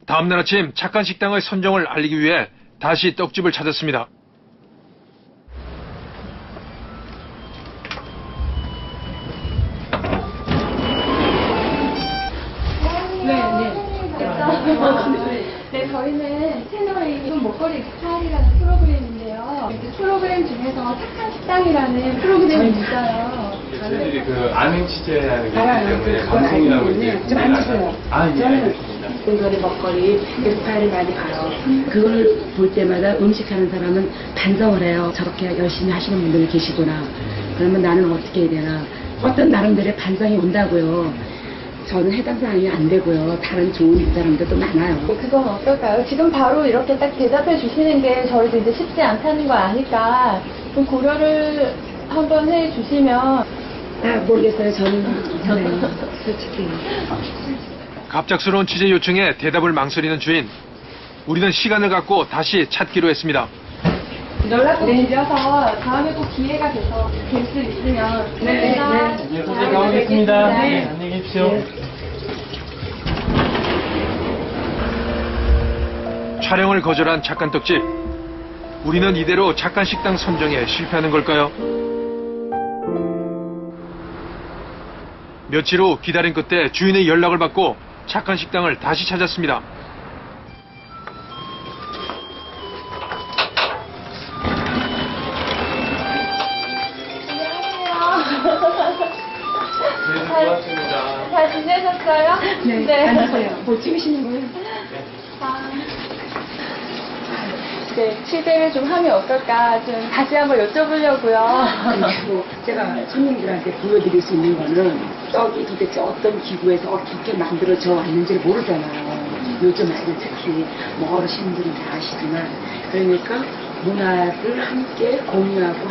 다음날 아침 착한 식당의 선정을 알리기 위해 다시 떡집을 찾았습니다. 네, 저희는 채널이 이분 목걸이 스타일이라는 프로그램인데요. 프로그램 중에서 착한 식당이라는 프로그램이 있어요. 저희들이 그 안행 취재하는 게 있기 때문에 방송이라고 이제 좀 앉으세요. 저는 목걸이 먹거리 스타일을 많이 봐요. 그걸 볼 때마다 음식하는 사람은 반성을 해요. 저렇게 열심히 하시는 분들이 계시구나. 그러면 나는 어떻게 해야 되나. 어떤 나름대로의 반성이 온다고요. 저는 해당 사항이 안 되고요. 다른 좋은 사람들도 많아요. 그건 어떨까요? 지금 바로 이렇게 딱 대답해 주시는 게 저희도 이제 쉽지 않다는 거 아니까 좀 고려를 한번 해 주시면. 모르겠어요. 저는 솔직히. 갑작스러운 취재 요청에 대답을 망설이는 주인. 우리는 시간을 갖고 다시 찾기로 했습니다. 연락 드려서 다음에 꼭 기회가 돼서 뵐 수 있으면. 네, 소식 가보겠습니다. 네, 안녕히 계십시오. 촬영을 거절한 착한 떡집. 우리는 이대로 착한 식당 선정에 실패하는 걸까요? 며칠 후 기다린 끝에 주인의 연락을 받고 착한 식당을 다시 찾았습니다. 네, 고맙습니다. 잘 지내셨어요? 네. 앉으세요. 뭐 찍으시는 거예요? 네, 취재를 좀 하면 어떨까 좀 다시 한번 여쭤보려고요. 그리고 제가 손님들한테 보여드릴 수 있는 거는 떡이 도대체 어떤 기구에서 어떻게 만들어져 왔는지를 모르잖아요. 요즘 아이들 특히 뭐 어르신들은 다 아시지만 그러니까 문화를 함께 공유하고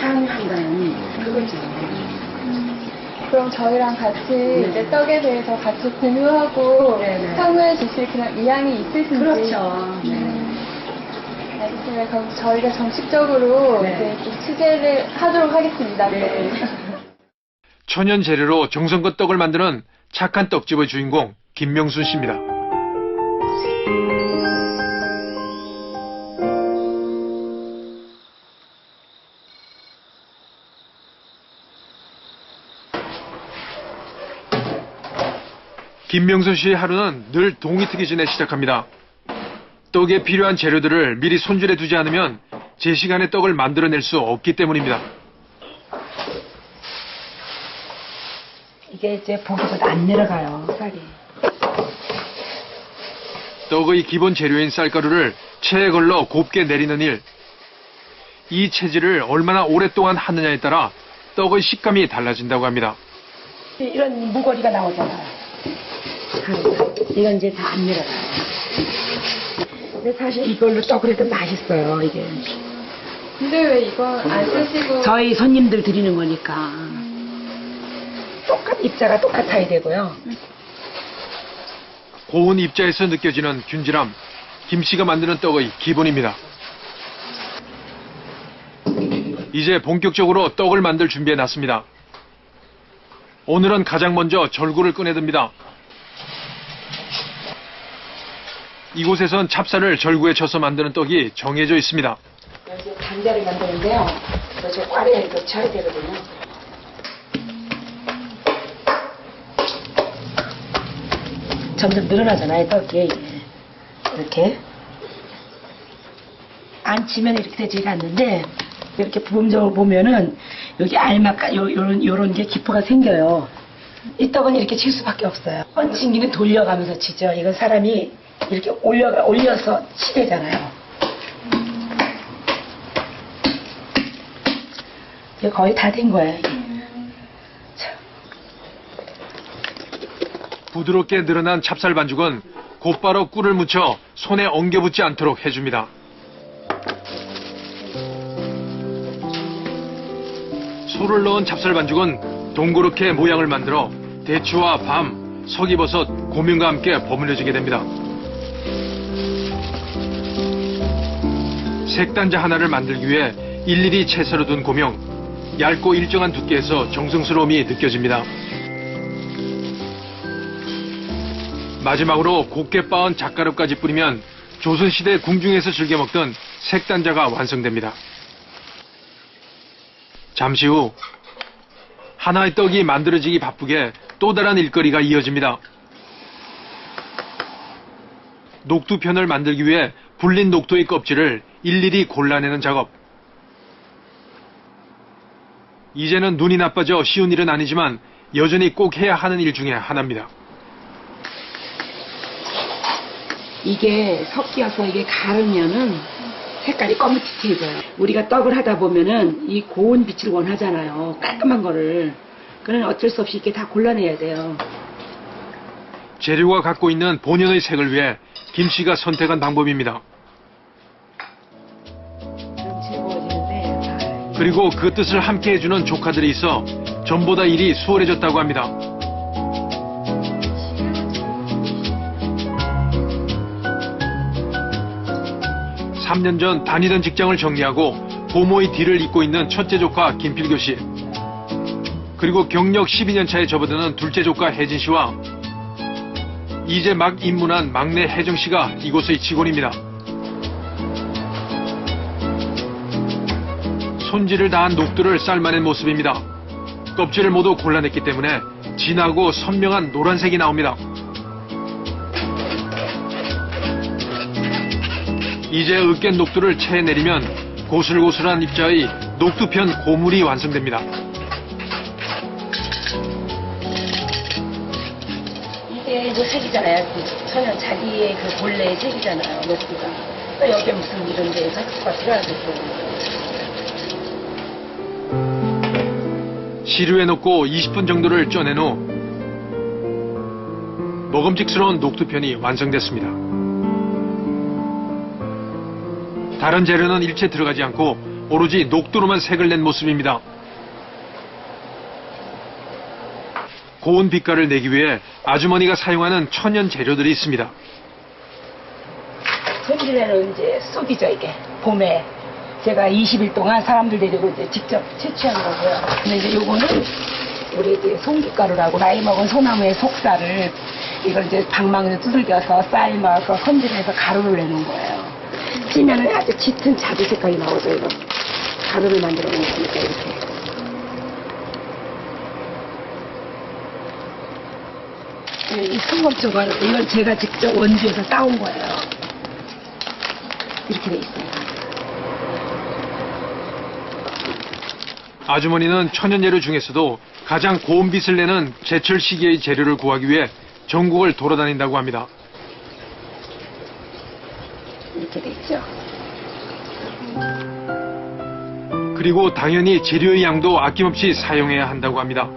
향유한다는 그거죠. 그럼 저희랑 같이 이제 떡에 대해서 같이 공유하고 상무해 주실 그런 의향이 있으신지. 그렇죠. 알겠습니다. 그럼 저희가 정식적으로 이제 좀 취재를 하도록 하겠습니다. 천연 재료로 정성껏 떡을 만드는 착한 떡집의 주인공 김명순 씨입니다. 김명순 씨의 하루는 늘 동이 트기 전에 시작합니다. 떡에 필요한 재료들을 미리 손질해 두지 않으면 제 시간에 떡을 만들어낼 수 없기 때문입니다. 이게 이제 보기보다 안 내려가요, 쌀이. 떡의 기본 재료인 쌀가루를 체에 걸러 곱게 내리는 일. 이 체질을 얼마나 오랫동안 하느냐에 따라 떡의 식감이 달라진다고 합니다. 이런 무거리가 나오잖아요. 이건 이제 다 안 내려가요. 근데 사실 이걸로 떡을 해도 맛있어요, 이게. 근데 왜 이거 안 쓰시고? 저희 손님들 드리는 거니까. 입자가 똑같아야 되고요. 고운 입자에서 느껴지는 균질함. 김씨가 만드는 떡의 기본입니다. 이제 본격적으로 떡을 만들 준비해 놨습니다. 오늘은 가장 먼저 절구를 꺼내듭니다. 이곳에선 찹쌀을 절구에 쳐서 만드는 떡이 정해져 있습니다. 여기 감자를 만드는데요. 그래서 꽈리에 이렇게 쳐야 되거든요. 점점 늘어나잖아요, 떡이. 이렇게. 안 치면 이렇게 되지가 않는데, 이렇게 부분적으로 보면은, 여기 요런 게 기포가 생겨요. 이 떡은 이렇게 칠 수밖에 없어요. 펀칭기는 돌려가면서 치죠. 이건 사람이 이렇게 올려서 치대잖아요. 이게 거의 다 된 거예요. 부드럽게 늘어난 찹쌀 반죽은 곧바로 꿀을 묻혀 손에 엉겨붙지 않도록 해줍니다. 소를 넣은 찹쌀 반죽은 동그랗게 모양을 만들어 대추와 밤, 석이버섯, 고명과 함께 버무려지게 됩니다. 색단자 하나를 만들기 위해 일일이 채 썰어 둔 고명, 얇고 일정한 두께에서 정성스러움이 느껴집니다. 마지막으로 곱게 빻은 잣가루까지 뿌리면 조선시대 궁중에서 즐겨 먹던 색단자가 완성됩니다. 잠시 후 하나의 떡이 만들어지기 바쁘게 또 다른 일거리가 이어집니다. 녹두편을 만들기 위해 불린 녹두의 껍질을 일일이 골라내는 작업. 이제는 눈이 나빠져 쉬운 일은 아니지만 여전히 꼭 해야 하는 일 중에 하나입니다. 이게 섞여서 이게 가르면은 색깔이 검은티해져요. 우리가 떡을 하다 보면은 이 고운 빛을 원하잖아요. 깔끔한 거를. 그는 어쩔 수 없이 이렇게 다 골라내야 돼요. 재료가 갖고 있는 본연의 색을 위해 김 씨가 선택한 방법입니다. 좀 즐거워지는데. 그리고 그 뜻을 함께 해주는 조카들이 있어 전보다 일이 수월해졌다고 합니다. (3년) 전 다니던 직장을 정리하고 고모의 뒤를 잇고 있는 첫째 조카 김필교 씨, 그리고 경력 12년 차에 접어드는 둘째 조카 혜진 씨와 이제 막 입문한 막내 혜정 씨가 이곳의 직원입니다. 손질을 다한 녹두를 삶아낸 모습입니다. 껍질을 모두 골라냈기 때문에 진하고 선명한 노란색이 나옵니다. 이제 으깬 녹두를 체에 내리면 고슬고슬한 입자의 녹두편 고물이 완성됩니다. 이게 이제 색이잖아요. 그 천연 자기의 그 본래의 색이잖아요. 녹두가. 또 여기에 무슨 이런 데 색소가 들어가지고. 시루에 넣고 20분 정도를 쪄낸 후 먹음직스러운 녹두편이 완성됐습니다. 다른 재료는 일체 들어가지 않고 오로지 녹두로만 색을 낸 모습입니다. 고운 빛깔을 내기 위해 아주머니가 사용하는 천연 재료들이 있습니다. 손질에는 이제 쑥이죠, 이게. 봄에. 제가 20일 동안 사람들 데리고 이제 직접 채취한 거고요. 근데 이제 요거는 우리 이제 송깃가루라고 나이 먹은 소나무의 속살을 이걸 이제 방망이로 두들겨서 삶아서 손질해서 가루를 내는 거예요. 찌면은 아주 짙은 자두 색깔이 나오죠, 이거. 가루를 만들어 놓은 거니까, 이렇게. 이 성검초가 이건 제가 직접 원주에서 따온 거예요. 이렇게 돼 있어요. 아주머니는 천연 재료 중에서도 가장 고운 빛을 내는 제철 시기의 재료를 구하기 위해 전국을 돌아다닌다고 합니다. 이렇게 돼 있죠. 그리고 당연히 재료의 양도 아낌없이 사용해야 한다고 합니다.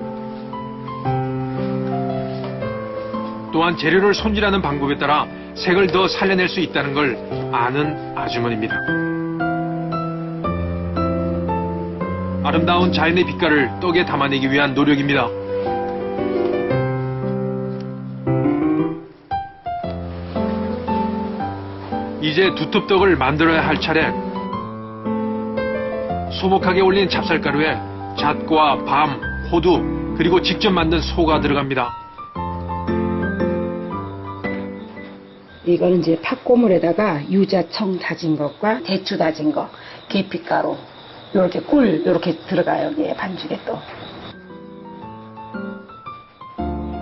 또한 재료를 손질하는 방법에 따라 색을 더 살려낼 수 있다는 걸 아는 아주머니입니다. 아름다운 자연의 빛깔을 떡에 담아내기 위한 노력입니다. 이제 두텁떡을 만들어야 할 차례. 소복하게 올린 찹쌀가루에 잣과 밤, 호두, 그리고 직접 만든 소가 들어갑니다. 이거는 이제 팥고물에다가 유자청 다진 것과 대추 다진 것, 계피가루, 요렇게 꿀, 요렇게 들어가요. 여기에 반죽에 또.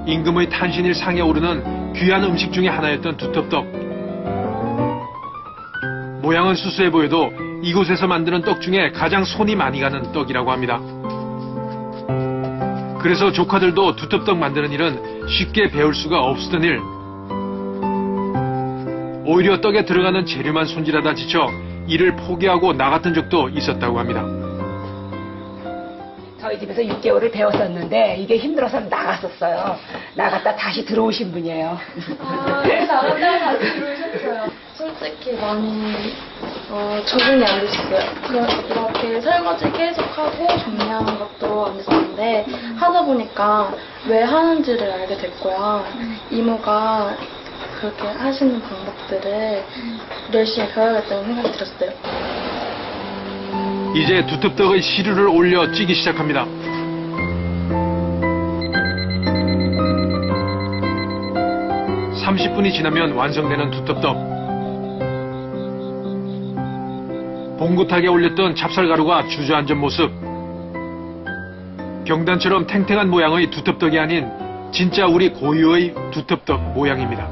임금의 탄신일 상에 오르는 귀한 음식 중에 하나였던 두텁떡. 모양은 수수해 보여도 이곳에서 만드는 떡 중에 가장 손이 많이 가는 떡이라고 합니다. 그래서 조카들도 두텁떡 만드는 일은 쉽게 배울 수가 없었던 일. 오히려 떡에 들어가는 재료만 손질하다 지쳐 일을 포기하고 나갔던 적도 있었다고 합니다. 저희 집에서 6개월을 배웠었는데 이게 힘들어서 나갔었어요. 나갔다 다시 들어오신 분이에요. 나갔다가 다시 들어오셨어요. 솔직히 많이 적응이 안 됐어요. 이렇게 설거지 계속하고 정리하는 것도 안 됐었는데 하다 보니까 왜 하는지를 알게 됐고요. 이모가 그렇게 하시는 방법들을 열심히 배워야겠다는 생각이 들었어요. 이제 두텁떡의 시루를 올려 찌기 시작합니다. 30분이 지나면 완성되는 두텁떡. 봉긋하게 올렸던 찹쌀가루가 주저앉은 모습. 경단처럼 탱탱한 모양의 두텁떡이 아닌 진짜 우리 고유의 두텁떡 모양입니다.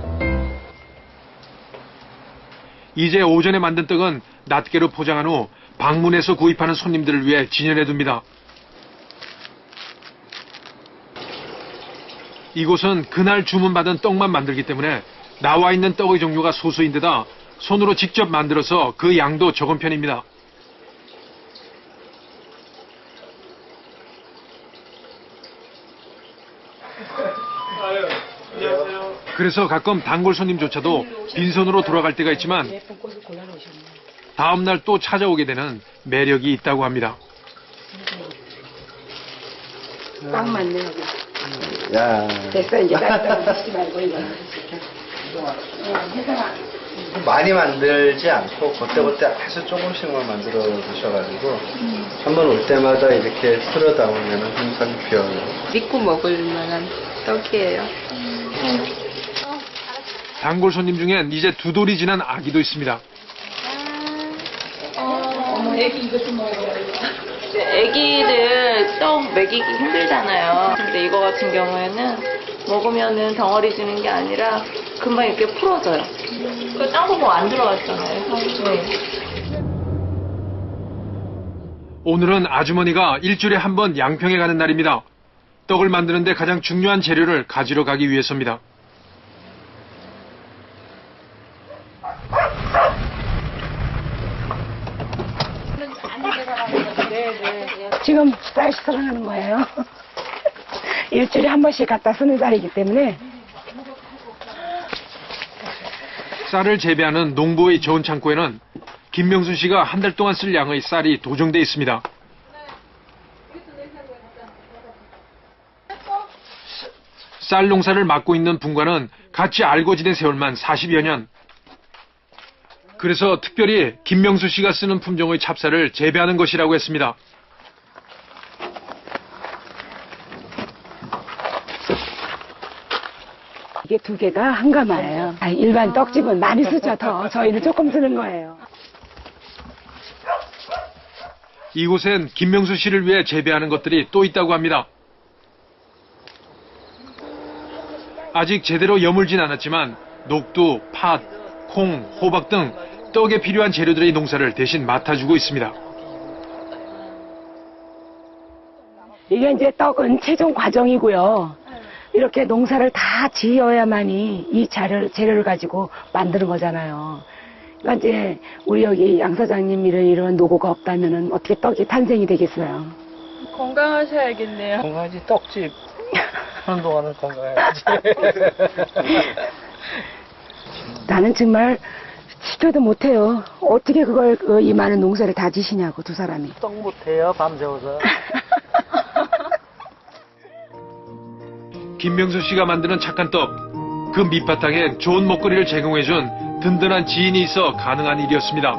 이제 오전에 만든 떡은 낱개로 포장한 후 방문해서 구입하는 손님들을 위해 진열해둡니다. 이곳은 그날 주문받은 떡만 만들기 때문에 나와 있는 떡의 종류가 소수인데다 손으로 직접 만들어서 그 양도 적은 편입니다. 그래서 가끔 단골 손님조차도 빈손으로 돌아갈 때가 있지만 다음날 또 찾아오게 되는 매력이 있다고 합니다. 딱 맞네 여기. 야, 됐어 이제 따뜻하게 드시지 말고 이거. 혜성아. 많이 만들지 않고 그때그때 아주 조금씩만 만들어 주셔가지고 한번 올 때마다 이렇게 틀어 담으면 항상 비어요. 믿고 먹을 만한 떡이에요. 단골 손님 중엔 이제 2돌이 지난 아기도 있습니다. 애기들 떡 먹이기 힘들잖아요. 근데 이거 같은 경우에는 먹으면은 덩어리 지는 게 아니라 금방 이렇게 풀어져요. 그 딴 거 뭐 안 들어가 있잖아요. 오늘은 아주머니가 일주일에 한 번 양평에 가는 날입니다. 떡을 만드는데 가장 중요한 재료를 가지러 가기 위해서입니다. 지금 쌀 수정하는 거예요. 일주일에 한 번씩 갖다 쓰는 쌀이기 때문에. 쌀을 재배하는 농부의 저온 창고에는 김명순 씨가 한 달 동안 쓸 양의 쌀이 도정돼 있습니다. 쌀 농사를 맡고 있는 분과는 같이 알고 지낸 세월만 40여 년. 그래서 특별히 김명수 씨가 쓰는 품종의 찹쌀을 재배하는 것이라고 했습니다. 이게 2개가 한 가마예요. 일반 떡집은 많이 쓰죠 더. 저희는 조금 쓰는 거예요. 이곳엔 김명수 씨를 위해 재배하는 것들이 또 있다고 합니다. 아직 제대로 여물진 않았지만 녹두, 팥, 콩, 호박 등 떡에 필요한 재료들의 농사를 대신 맡아주고 있습니다. 이게 이제 떡은 최종 과정이고요. 이렇게 농사를 다 지어야만이 이 재료를 가지고 만드는 거잖아요. 그러니까 이제 우리 여기 양 사장님 이런 노고가 없다면은 어떻게 떡이 탄생이 되겠어요. 건강하셔야겠네요. 건강하지, 떡집 하는 동안은 건강해야지. 나는 정말 시켜도 못해요. 어떻게 그걸 이 많은 농사를 다 지시냐고 2사람이. 떡 못해요, 밤새워서. 김명수 씨가 만드는 착한 떡. 그 밑바탕엔 좋은 먹거리를 제공해준 든든한 지인이 있어 가능한 일이었습니다.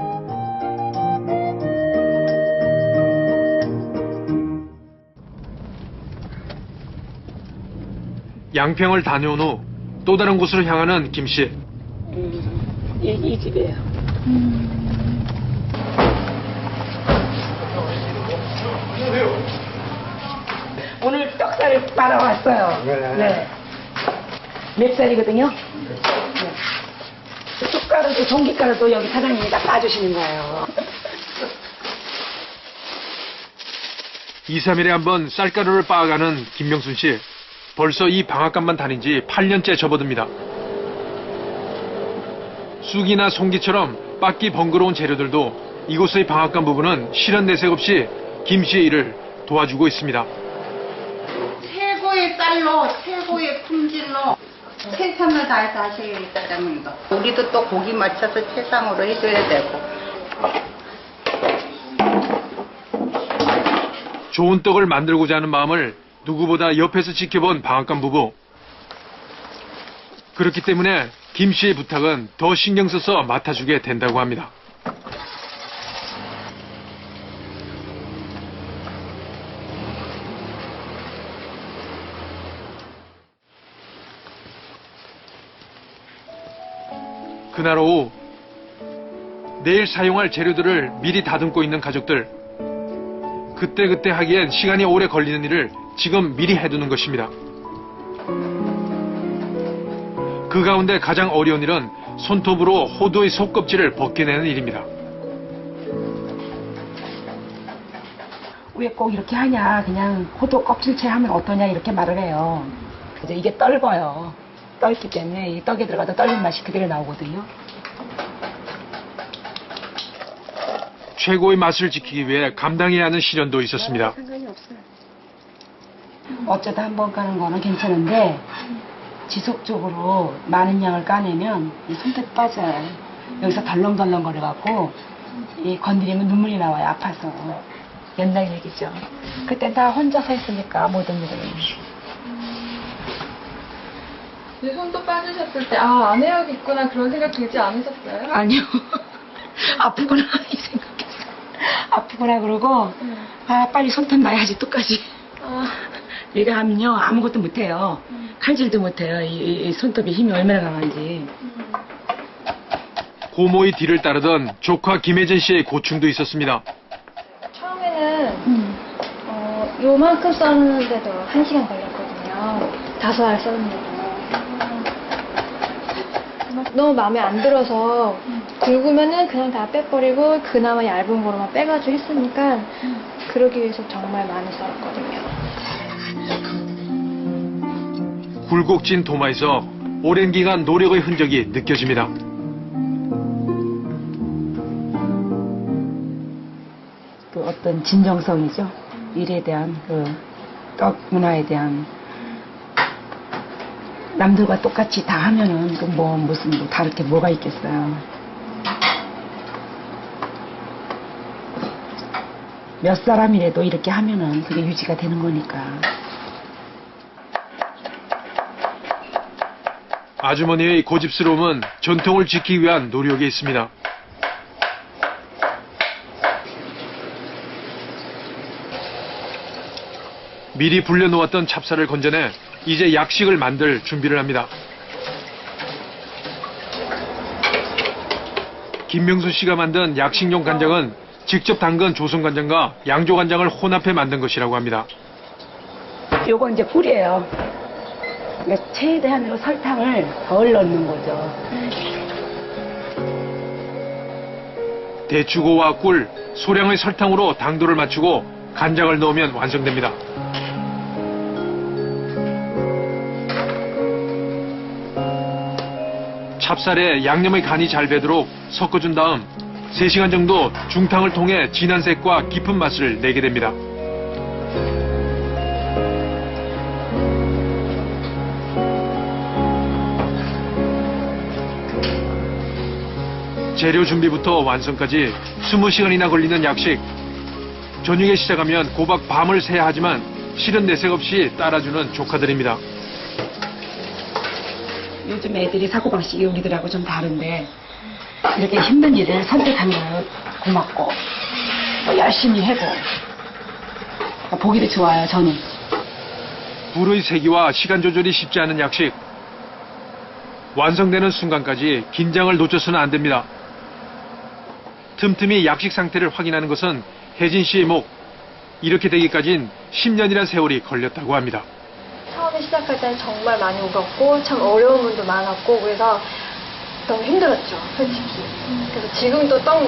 양평을 다녀온 후 또 다른 곳으로 향하는 김 씨. 이 집이에요. 오늘 떡살을 빨아왔어요. 네. 맵쌀이거든요. 네. 쑥가루도 전기가루도 여기 사장님이 다 빠주시는 거예요. 2, 3일에 한 번 쌀가루를 빻아가는 김명순 씨. 벌써 이 방앗간만 다닌 지 8년째 접어듭니다. 쑥이나 송기처럼 빻기 번거로운 재료들도 이곳의 방앗간 부부는 실현 내색 없이 김 씨의 일을 도와주고 있습니다. 최고의 쌀로 최고의 품질로 최선을 다해서 하셔야겠다 때문에 우리도 또 고기 맞춰서 최상으로 해줘야 되고. 좋은 떡을 만들고자 하는 마음을 누구보다 옆에서 지켜본 방앗간 부부. 그렇기 때문에 김 씨의 부탁은 더 신경 써서 맡아주게 된다고 합니다. 그날 오후 내일 사용할 재료들을 미리 다듬고 있는 가족들. 그때그때 하기엔 시간이 오래 걸리는 일을 지금 미리 해두는 것입니다. 그 가운데 가장 어려운 일은 손톱으로 호두의 속껍질을 벗겨내는 일입니다. 왜 꼭 이렇게 하냐, 그냥 호두 껍질째 하면 어떠냐 이렇게 말을 해요. 그래서 이게 떫어요. 떫기 때문에 이 떡에 들어가도 떫은 맛이 그대로 나오거든요. 최고의 맛을 지키기 위해 감당해야 하는 시련도 있었습니다. 상관이 없어요. 어쩌다 한 번 까는 거는 괜찮은데 지속적으로 많은 양을 까내면 이 손톱이 빠져요. 여기서 덜렁덜렁 거려갖고 이 건드리면 눈물이 나와요. 아파서. 옛날 얘기죠. 그때 다 혼자서 했으니까 모든 일을. 손톱 빠지셨을 때, 아, 안 해야겠구나 그런 생각 들지 않으셨어요? 아니요. 아프구나 이 생각했어요. 아프구나 그러고 아 빨리 손톱 놔야지 또까지. 얘가 하면요 아무것도 못해요. 칼질도 못해요. 이 손톱에 힘이 얼마나 강한지. 고모의 뒤를 따르던 조카 김혜진 씨의 고충도 있었습니다. 처음에는 요만큼 썼는데도 1시간 걸렸거든요. 5알 썼는데도. 너무 마음에 안 들어서 굵으면은 그냥 다 빼버리고 그나마 얇은 거로만 빼가지고 했으니까 그러기 위해서 정말 많이 썰었거든요. 굴곡진 도마에서 오랜 기간 노력의 흔적이 느껴집니다. 그 어떤 진정성이죠. 일에 대한 그 떡 문화에 대한 남들과 똑같이 다 하면은 그 무슨 다를 게 뭐가 있겠어요. 몇 사람이라도 이렇게 하면은 그게 유지가 되는 거니까. 아주머니의 고집스러움은 전통을 지키기 위한 노력에 있습니다. 미리 불려놓았던 찹쌀을 건져내 이제 약식을 만들 준비를 합니다. 김명수 씨가 만든 약식용 간장은 직접 담근 조선간장과 양조간장을 혼합해 만든 것이라고 합니다. 요거 이제 꿀이에요. 그러니까 최대한으로 설탕을 덜 넣는 거죠. 대추고와 꿀, 소량의 설탕으로 당도를 맞추고 간장을 넣으면 완성됩니다. 찹쌀에 양념의 간이 잘 배도록 섞어준 다음 3시간 정도 중탕을 통해 진한 색과 깊은 맛을 내게 됩니다. 재료 준비부터 완성까지 20시간이나 걸리는 약식. 저녁에 시작하면 고박 밤을 새야 하지만 실은 내색 없이 따라주는 조카들입니다. 요즘 애들이 사고방식이 우리들하고 좀 다른데 이렇게 힘든 일을 선택하면 고맙고 열심히 하고 보기도 좋아요. 저는. 불의 세기와 시간 조절이 쉽지 않은 약식. 완성되는 순간까지 긴장을 놓쳐서는 안 됩니다. 틈틈이 약식 상태를 확인하는 것은 혜진 씨의 목. 이렇게 되기까진 10년이란 세월이 걸렸다고 합니다. 처음에 시작할 때는 정말 많이 울었고 참 어려운 분도 많았고 그래서 너무 힘들었죠, 솔직히. 그래서 지금도 떡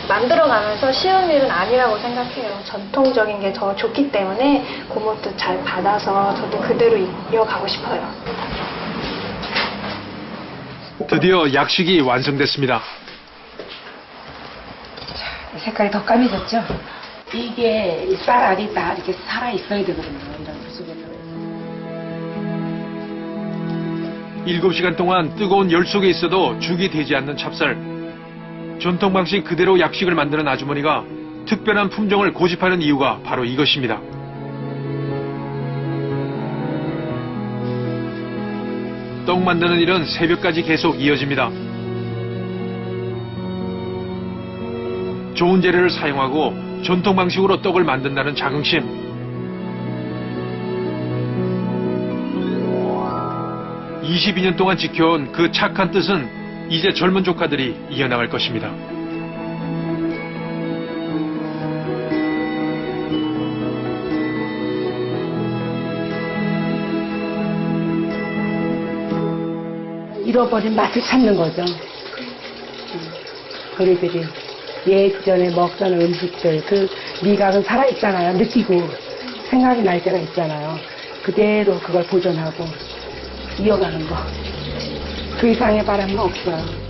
만들어가면서 쉬운 일은 아니라고 생각해요. 전통적인 게 더 좋기 때문에 고모도 잘 받아서 저도 그대로 이어가고 싶어요. 드디어 약식이 완성됐습니다. 색깔이 더 까매졌죠? 이게 쌀알이 다 이렇게 살아있어야 되거든요. 이런 속에는. 7시간 동안 뜨거운 열 속에 있어도 죽이 되지 않는 찹쌀. 전통 방식 그대로 약식을 만드는 아주머니가 특별한 품종을 고집하는 이유가 바로 이것입니다. 떡 만드는 일은 새벽까지 계속 이어집니다. 좋은 재료를 사용하고 전통 방식으로 떡을 만든다는 자긍심. (22년) 동안 지켜온 그 착한 뜻은 이제 젊은 조카들이 이어나갈 것입니다. 잃어버린 맛을 찾는 거죠. 우리들이 예전에 먹던 음식들, 그 미각은 살아있잖아요. 느끼고 생각이 날 때가 있잖아요. 그대로 그걸 보존하고 이어가는 거. 그 이상의 바람은 없어요.